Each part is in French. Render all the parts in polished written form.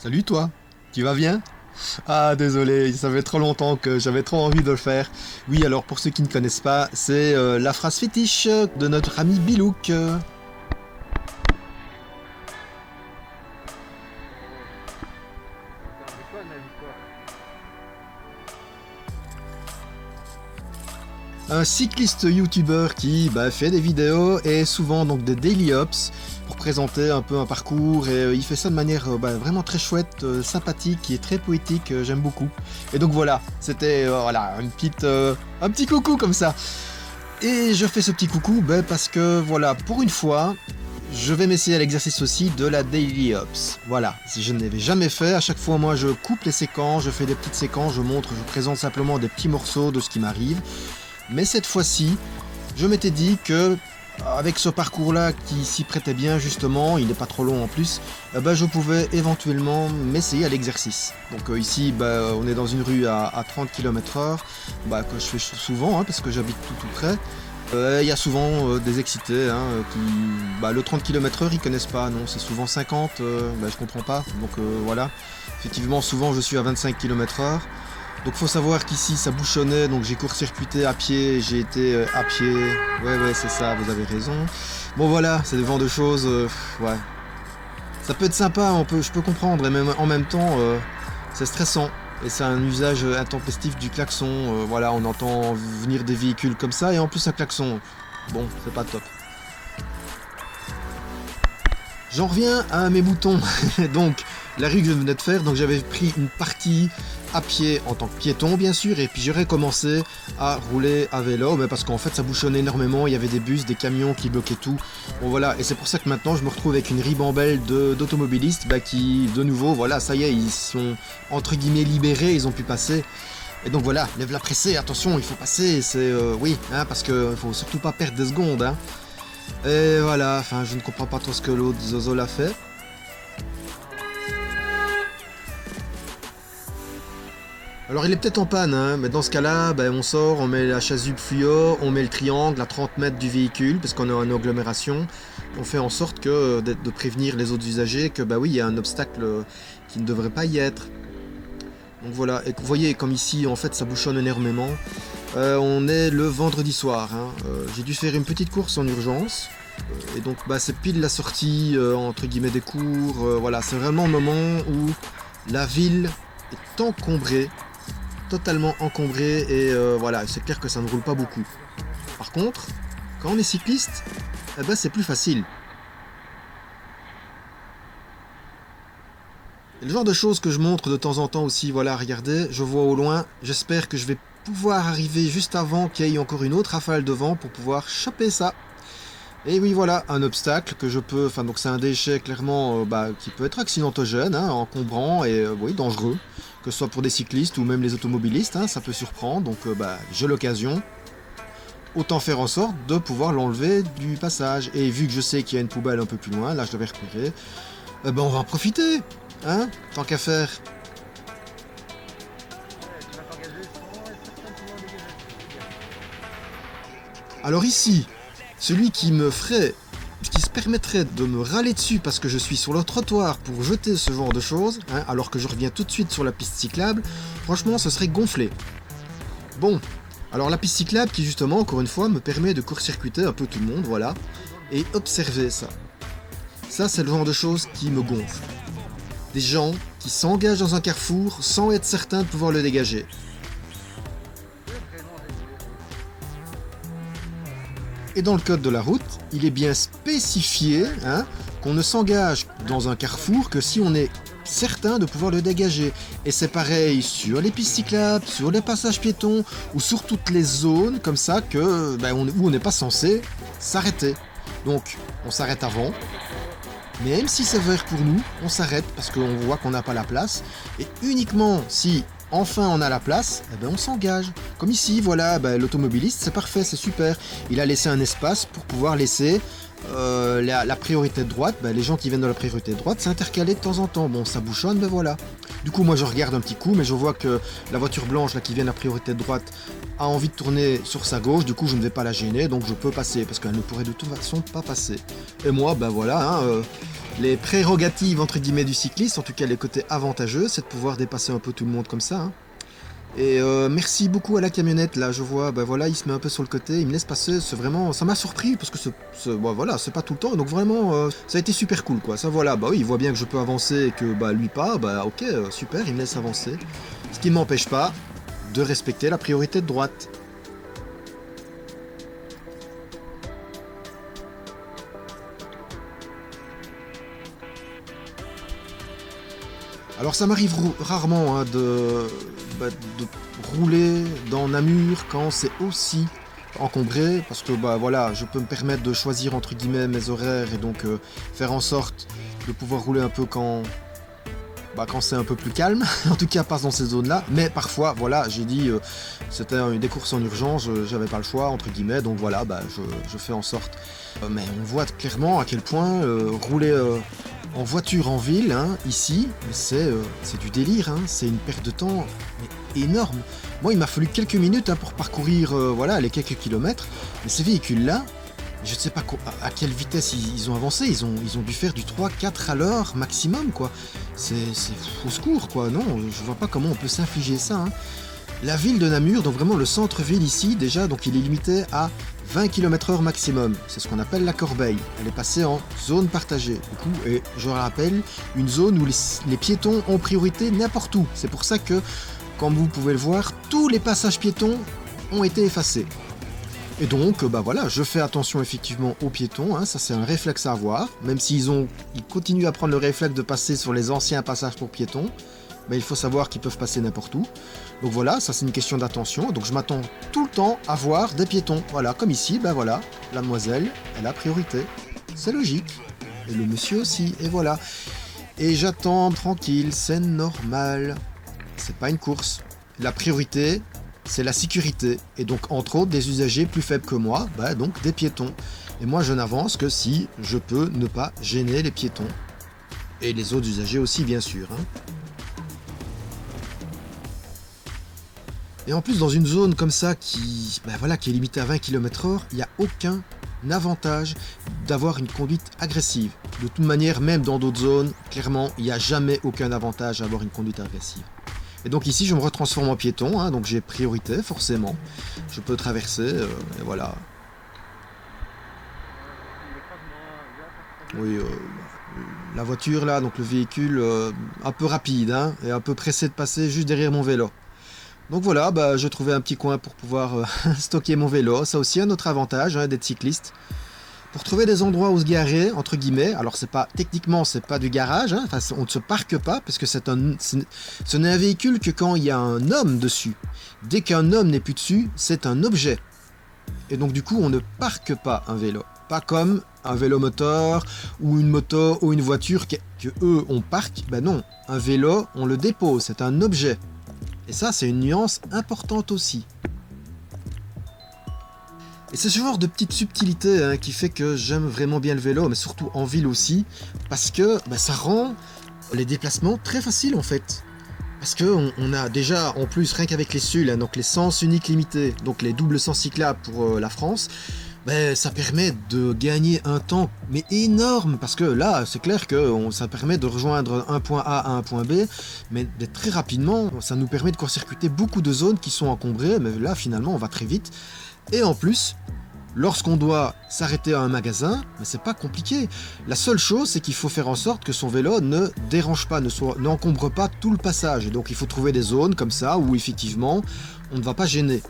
Salut toi, tu vas bien? Ah désolé, ça fait trop longtemps que j'avais trop envie de le faire. Oui, alors pour ceux qui ne connaissent pas, c'est la phrase fétiche de notre ami Bilouk. C'est quoi Navi quoi? Un cycliste youtubeur qui fait des vidéos et souvent donc des daily ops pour présenter un peu un parcours et il fait ça de manière vraiment très chouette, sympathique, qui est très poétique, j'aime beaucoup. Et donc voilà, c'était voilà un petit coucou comme ça. Et je fais ce petit coucou parce que voilà, pour une fois, je vais m'essayer à l'exercice aussi de la Daily Ops. Voilà, si je ne l'avais jamais fait, à chaque fois moi je coupe les séquences, je fais des petites séquences, je présente simplement des petits morceaux de ce qui m'arrive. Mais cette fois-ci, je m'étais dit que avec ce parcours-là qui s'y prêtait bien justement, il n'est pas trop long en plus, je pouvais éventuellement m'essayer à l'exercice. Donc ici, on est dans une rue à 30 km/h, que je fais souvent parce que j'habite tout près. Il y a souvent des excités qui... le 30 km/h ils connaissent pas, non, c'est souvent 50, je comprends pas. Donc voilà, effectivement souvent je suis à 25 km/h. Donc faut savoir qu'ici ça bouchonnait, donc j'ai court-circuité à pied, j'ai été à pied. Ouais c'est ça, vous avez raison. Bon voilà, c'est le genre de choses, ouais. Ça peut être sympa, je peux comprendre, et même en même temps c'est stressant. Et c'est un usage intempestif du klaxon, voilà, on entend venir des véhicules comme ça, et en plus un klaxon. Bon, c'est pas top. J'en reviens à mes moutons. Donc, la rue que je venais de faire, donc j'avais pris une partie à pied en tant que piéton bien sûr, et puis j'aurais commencé à rouler à vélo, parce qu'en fait ça bouchonnait énormément, il y avait des bus, des camions qui bloquaient tout. Bon voilà, et c'est pour ça que maintenant je me retrouve avec une ribambelle d'automobilistes qui, de nouveau, voilà, ça y est, ils sont entre guillemets libérés, ils ont pu passer. Et donc voilà, lève la pressée, attention, il faut passer, c'est oui, parce qu'il faut surtout pas perdre des secondes. Et voilà, enfin je ne comprends pas trop ce que l'autre Zozo l'a fait. Alors il est peut-être en panne, mais dans ce cas-là, on sort, on met la chasuble fluo, on met le triangle à 30 mètres du véhicule, parce qu'on est en agglomération. On fait en sorte de prévenir les autres usagers que oui, il y a un obstacle qui ne devrait pas y être. Donc voilà, et vous voyez comme ici en fait ça bouchonne énormément. On est le vendredi soir, j'ai dû faire une petite course en urgence. Et donc c'est pile la sortie entre guillemets des cours, voilà, c'est vraiment le moment où la ville est encombrée, totalement encombrée, et voilà, c'est clair que ça ne roule pas beaucoup. Par contre, quand on est cycliste, c'est plus facile. Et le genre de choses que je montre de temps en temps aussi, voilà, regardez, je vois au loin, j'espère que je vais pouvoir arriver juste avant qu'il y ait encore une autre rafale de vent pour pouvoir choper ça. Et oui, voilà, un obstacle que je peux... Enfin, donc c'est un déchet clairement qui peut être accidentogène, encombrant et oui, dangereux. Que ce soit pour des cyclistes ou même les automobilistes, ça peut surprendre. Donc j'ai l'occasion. Autant faire en sorte de pouvoir l'enlever du passage. Et vu que je sais qu'il y a une poubelle un peu plus loin, là je devais repérer, on va en profiter, tant qu'à faire. Tu vas t'engager sans être certain de pouvoir dégager. Alors ici, celui qui se permettrait de me râler dessus parce que je suis sur le trottoir pour jeter ce genre de choses, alors que je reviens tout de suite sur la piste cyclable, franchement ce serait gonflé. Bon, alors la piste cyclable qui justement, encore une fois, me permet de court-circuiter un peu tout le monde, voilà, et observer ça. Ça c'est le genre de choses qui me gonfle. Des gens qui s'engagent dans un carrefour sans être certains de pouvoir le dégager. Et dans le code de la route, il est bien spécifié qu'on ne s'engage dans un carrefour que si on est certain de pouvoir le dégager. Et c'est pareil sur les pistes cyclables, sur les passages piétons, ou sur toutes les zones comme ça que, où on n'est pas censé s'arrêter. Donc on s'arrête avant, même si c'est vert pour nous, on s'arrête parce qu'on voit qu'on n'a pas la place, et uniquement si enfin on a la place, on s'engage. Comme ici, voilà, l'automobiliste, c'est parfait, c'est super. Il a laissé un espace pour pouvoir laisser la priorité de droite. Les gens qui viennent de la priorité de droite, c'est intercalé de temps en temps. Bon, ça bouchonne, voilà. Du coup, moi je regarde un petit coup, mais je vois que la voiture blanche là, qui vient de la priorité de droite a envie de tourner sur sa gauche. Du coup, je ne vais pas la gêner, donc je peux passer, parce qu'elle ne pourrait de toute façon pas passer. Et moi, voilà, les prérogatives entre guillemets du cycliste, en tout cas les côtés avantageux, c'est de pouvoir dépasser un peu tout le monde comme ça, hein. Et merci beaucoup à la camionnette, là je vois, bah voilà, il se met un peu sur le côté, il me laisse passer, c'est vraiment, ça m'a surpris parce que bah, voilà, c'est pas tout le temps, donc vraiment ça a été super cool quoi, ça voilà, bah oui, il voit bien que je peux avancer et que bah lui pas, bah ok, super, il me laisse avancer, ce qui ne m'empêche pas de respecter la priorité de droite. Alors ça m'arrive rarement hein, de rouler dans Namur quand c'est aussi encombré, parce que bah voilà, je peux me permettre de choisir entre guillemets mes horaires et donc faire en sorte de pouvoir rouler un peu quand c'est un peu plus calme, en tout cas pas dans ces zones-là, mais parfois, voilà, j'ai dit, c'était des courses en urgence, j'avais pas le choix, entre guillemets, donc voilà, bah, je fais en sorte. Mais on voit clairement à quel point rouler en voiture en ville, hein, ici, c'est du délire, hein, c'est une perte de temps mais énorme. Moi, il m'a fallu quelques minutes hein, pour parcourir voilà, les quelques kilomètres, mais ces véhicules-là, je ne sais pas à quelle vitesse ils ont avancé, ils ont dû faire du 3-4 à l'heure maximum quoi. C'est au secours quoi, non, je vois pas comment on peut s'infliger ça. Hein. La ville de Namur, donc vraiment le centre-ville ici, déjà, donc il est limité à 20 km/h maximum. C'est ce qu'on appelle la corbeille. Elle est passée en zone partagée. Du coup, et je rappelle, une zone où les piétons ont priorité n'importe où. C'est pour ça que, comme vous pouvez le voir, tous les passages piétons ont été effacés. Et donc, bah voilà, je fais attention effectivement aux piétons, hein, ça c'est un réflexe à avoir, même s'ils continuent à prendre le réflexe de passer sur les anciens passages pour piétons, mais il faut savoir qu'ils peuvent passer n'importe où. Donc voilà, ça c'est une question d'attention, donc je m'attends tout le temps à voir des piétons. Voilà, comme ici, ben voilà, la demoiselle, elle a priorité, c'est logique, et le monsieur aussi, et voilà. Et j'attends tranquille, c'est normal, c'est pas une course. La priorité, c'est la sécurité, et donc entre autres des usagers plus faibles que moi, bah donc des piétons. Et moi je n'avance que si je peux ne pas gêner les piétons. Et les autres usagers aussi bien sûr. Hein. Et en plus dans une zone comme ça qui est limitée à 20 km/h, il n'y a aucun avantage d'avoir une conduite agressive. De toute manière, même dans d'autres zones, clairement, il n'y a jamais aucun avantage à avoir une conduite agressive. Et donc ici je me retransforme en piéton, hein, donc j'ai priorité forcément. Je peux traverser, et voilà. Oui, la voiture là, donc le véhicule un peu rapide, hein, et un peu pressé de passer juste derrière mon vélo. Donc voilà, bah, je trouvais un petit coin pour pouvoir stocker mon vélo. Ça aussi un autre avantage hein, d'être cycliste. Pour trouver des endroits où se garer, entre guillemets, alors techniquement c'est pas du garage, hein, on ne se parque pas, parce que ce n'est un véhicule que quand il y a un homme dessus. Dès qu'un homme n'est plus dessus, c'est un objet. Et donc du coup on ne parque pas un vélo. Pas comme un vélo moteur, ou une moto, ou une voiture que eux on parque, ben non, un vélo on le dépose, c'est un objet. Et ça c'est une nuance importante aussi. Et c'est ce genre de petite subtilité hein, qui fait que j'aime vraiment bien le vélo, mais surtout en ville aussi, parce que ça rend les déplacements très faciles en fait. Parce qu'on a déjà, en plus, rien qu'avec les SUL, hein, donc les sens uniques limités, donc les doubles sens cyclables pour la France, ça permet de gagner un temps mais énorme, parce que là, c'est clair que ça permet de rejoindre un point A à un point B, mais très rapidement, ça nous permet de court-circuiter beaucoup de zones qui sont encombrées, mais là, finalement, on va très vite. Et en plus, lorsqu'on doit s'arrêter à un magasin, c'est pas compliqué. La seule chose, c'est qu'il faut faire en sorte que son vélo ne dérange pas, n'encombre pas tout le passage. Et donc il faut trouver des zones comme ça où effectivement on ne va pas gêner.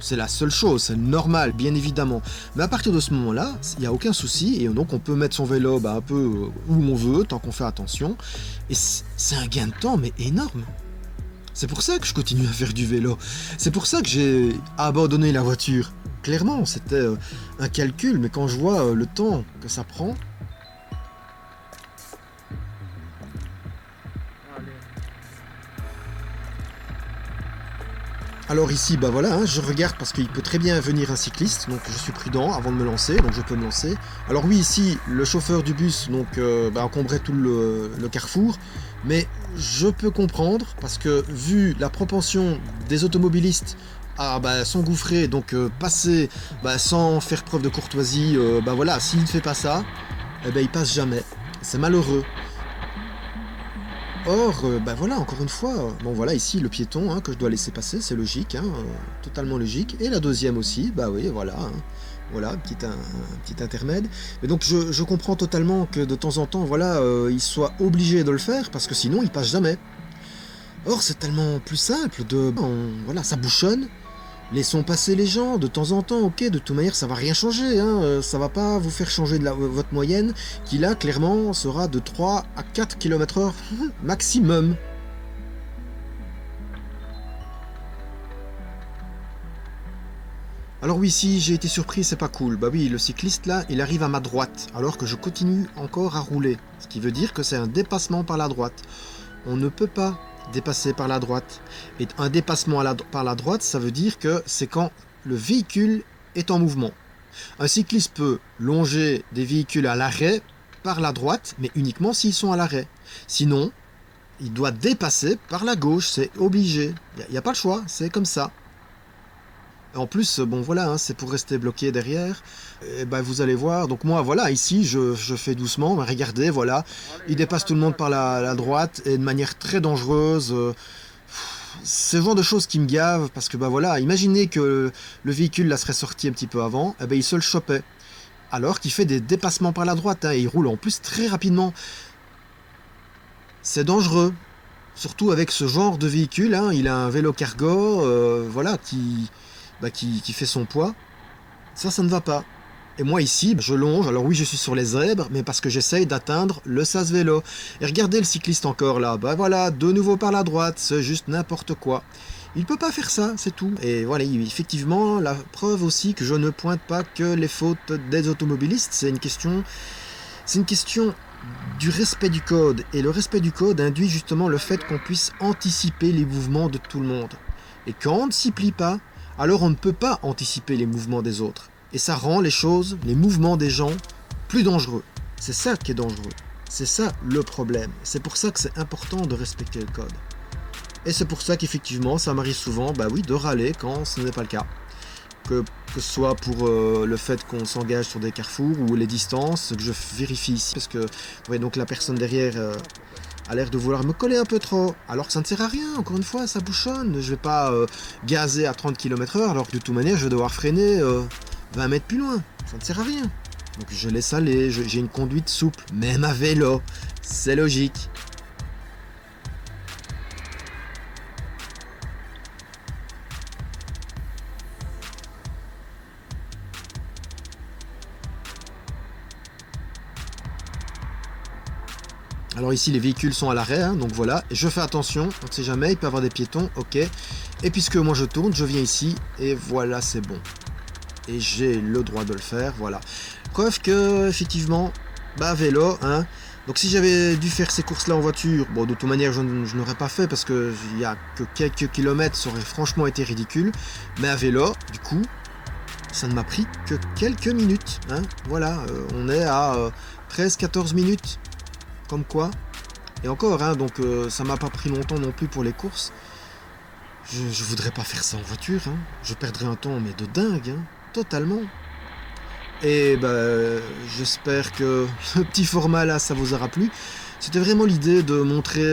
C'est la seule chose, c'est normal, bien évidemment. Mais à partir de ce moment-là, il n'y a aucun souci, et donc on peut mettre son vélo un peu où on veut, tant qu'on fait attention. Et c'est un gain de temps, mais énorme. C'est pour ça que je continue à faire du vélo. C'est pour ça que j'ai abandonné la voiture. Clairement, c'était un calcul, mais quand je vois le temps que ça prend... Alors ici, voilà, hein, je regarde parce qu'il peut très bien venir un cycliste, donc je suis prudent avant de me lancer, donc je peux me lancer. Alors oui, ici, le chauffeur du bus encombrait tout le carrefour, mais je peux comprendre, parce que vu la propension des automobilistes à s'engouffrer, donc passer sans faire preuve de courtoisie, voilà, s'il ne fait pas ça, il passe jamais. C'est malheureux. Or, bah voilà, encore une fois, bon voilà, ici le piéton hein, que je dois laisser passer, c'est logique, hein, totalement logique. Et la deuxième aussi, bah oui, voilà, hein, voilà, un petit intermède. Mais donc je comprends totalement que de temps en temps, voilà, il soit obligé de le faire, parce que sinon il passe jamais. Or, c'est tellement plus simple de... voilà, ça bouchonne. Laissons passer les gens de temps en temps, ok, de toute manière ça va rien changer, hein, ça va pas vous faire changer votre moyenne, qui là clairement sera de 3 à 4 km/h maximum. Alors oui, si j'ai été surpris, c'est pas cool. Bah oui, le cycliste là, il arrive à ma droite, alors que je continue encore à rouler, ce qui veut dire que c'est un dépassement par la droite. On ne peut pas dépasser par la droite. Et un dépassement par la droite, ça veut dire que c'est quand le véhicule est en mouvement. Un cycliste peut longer des véhicules à l'arrêt par la droite, mais uniquement s'ils sont à l'arrêt. Sinon, il doit dépasser par la gauche, c'est obligé. Il n'y a pas le choix, c'est comme ça. En plus, bon voilà, hein, c'est pour rester bloqué derrière. Et ben, vous allez voir, donc moi voilà, ici je fais doucement, mais regardez, voilà, il dépasse tout le monde par la droite et de manière très dangereuse. C'est le genre de choses qui me gavent, parce que bah voilà, imaginez que le véhicule là serait sorti un petit peu avant, et ben il se le chopait. Alors qu'il fait des dépassements par la droite, hein, et il roule en plus très rapidement. C'est dangereux, surtout avec ce genre de véhicule, hein, il a un vélo cargo, voilà, qui fait son poids. Ça ne va pas. Et moi ici, je longe, alors oui je suis sur les zèbres, mais parce que j'essaye d'atteindre le sas vélo. Et regardez le cycliste encore là, bah voilà, de nouveau par la droite, c'est juste n'importe quoi. Il peut pas faire ça, c'est tout. Et voilà, effectivement, la preuve aussi que je ne pointe pas que les fautes des automobilistes, c'est une question du respect du code. Et le respect du code induit justement le fait qu'on puisse anticiper les mouvements de tout le monde. Et quand on ne s'y plie pas, alors on ne peut pas anticiper les mouvements des autres. Et ça rend les choses, les mouvements des gens, plus dangereux. C'est ça qui est dangereux. C'est ça le problème. C'est pour ça que c'est important de respecter le code. Et c'est pour ça qu'effectivement, ça m'arrive souvent, bah oui, de râler quand ce n'est pas le cas. Que ce soit pour le fait qu'on s'engage sur des carrefours ou les distances, que je vérifie ici. Parce que ouais, donc la personne derrière a l'air de vouloir me coller un peu trop. Alors que ça ne sert à rien, encore une fois, ça bouchonne. Je vais pas gazer à 30 km/h alors que de toute manière, je vais devoir freiner 20 mètres plus loin. Ça ne sert à rien. Donc je laisse aller, j'ai une conduite souple, même à vélo. C'est logique. Alors ici les véhicules sont à l'arrêt, hein, donc voilà, et je fais attention, on ne sait jamais, il peut y avoir des piétons, ok. Et puisque moi je tourne, je viens ici, et voilà, c'est bon. Et j'ai le droit de le faire, voilà. Preuve que, effectivement, bah vélo, hein. Donc si j'avais dû faire ces courses-là en voiture, bon de toute manière je n'aurais pas fait parce qu'il n'y a que quelques kilomètres, ça aurait franchement été ridicule. Mais à vélo, du coup, ça ne m'a pris que quelques minutes, hein. Voilà, on est à 13-14 minutes. Comme quoi, et encore, hein, donc ça m'a pas pris longtemps non plus pour les courses. Je voudrais pas faire ça en voiture, hein. Je perdrais un temps, mais de dingue, hein, totalement. Et bah, j'espère que ce petit format là, ça vous aura plu. C'était vraiment l'idée de montrer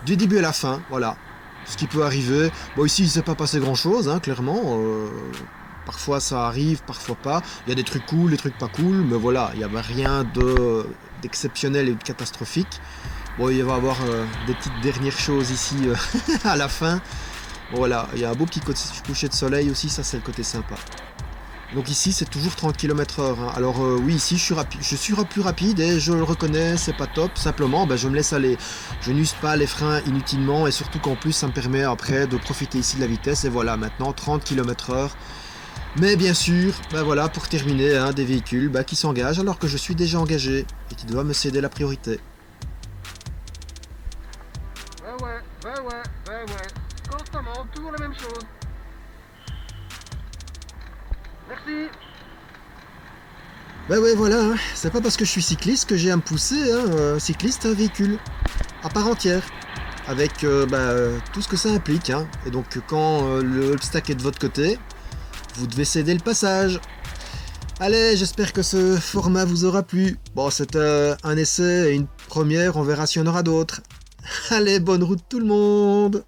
du début à la fin, voilà, ce qui peut arriver. Bon, ici, il s'est pas passé grand chose, hein, clairement. Parfois ça arrive, parfois pas. Il y a des trucs cool, des trucs pas cool, mais voilà, il n'y avait rien d'exceptionnel et de catastrophique. Bon, il va y avoir des petites dernières choses ici à la fin. Bon, voilà, il y a un beau petit coucher de soleil aussi, ça c'est le côté sympa. Donc ici c'est toujours 30 km/h, hein. Alors oui, ici je suis plus rapide et je le reconnais, c'est pas top. Simplement je me laisse aller, je n'use pas les freins inutilement et surtout qu'en plus ça me permet après de profiter ici de la vitesse. Et voilà, maintenant 30 km/h. Mais bien sûr, voilà, pour terminer, hein, des véhicules qui s'engagent alors que je suis déjà engagé et qui doivent me céder la priorité. Ouais, constamment, toujours la même chose. Merci. Ouais, voilà, hein. C'est pas parce que je suis cycliste que j'ai à me pousser, hein. Cycliste, un véhicule à part entière, avec tout ce que ça implique, hein. Et donc quand le obstacle est de votre côté, vous devez céder le passage. Allez, j'espère que ce format vous aura plu. Bon, c'était un essai et une première, on verra s'il y en aura d'autres. Allez, bonne route tout le monde!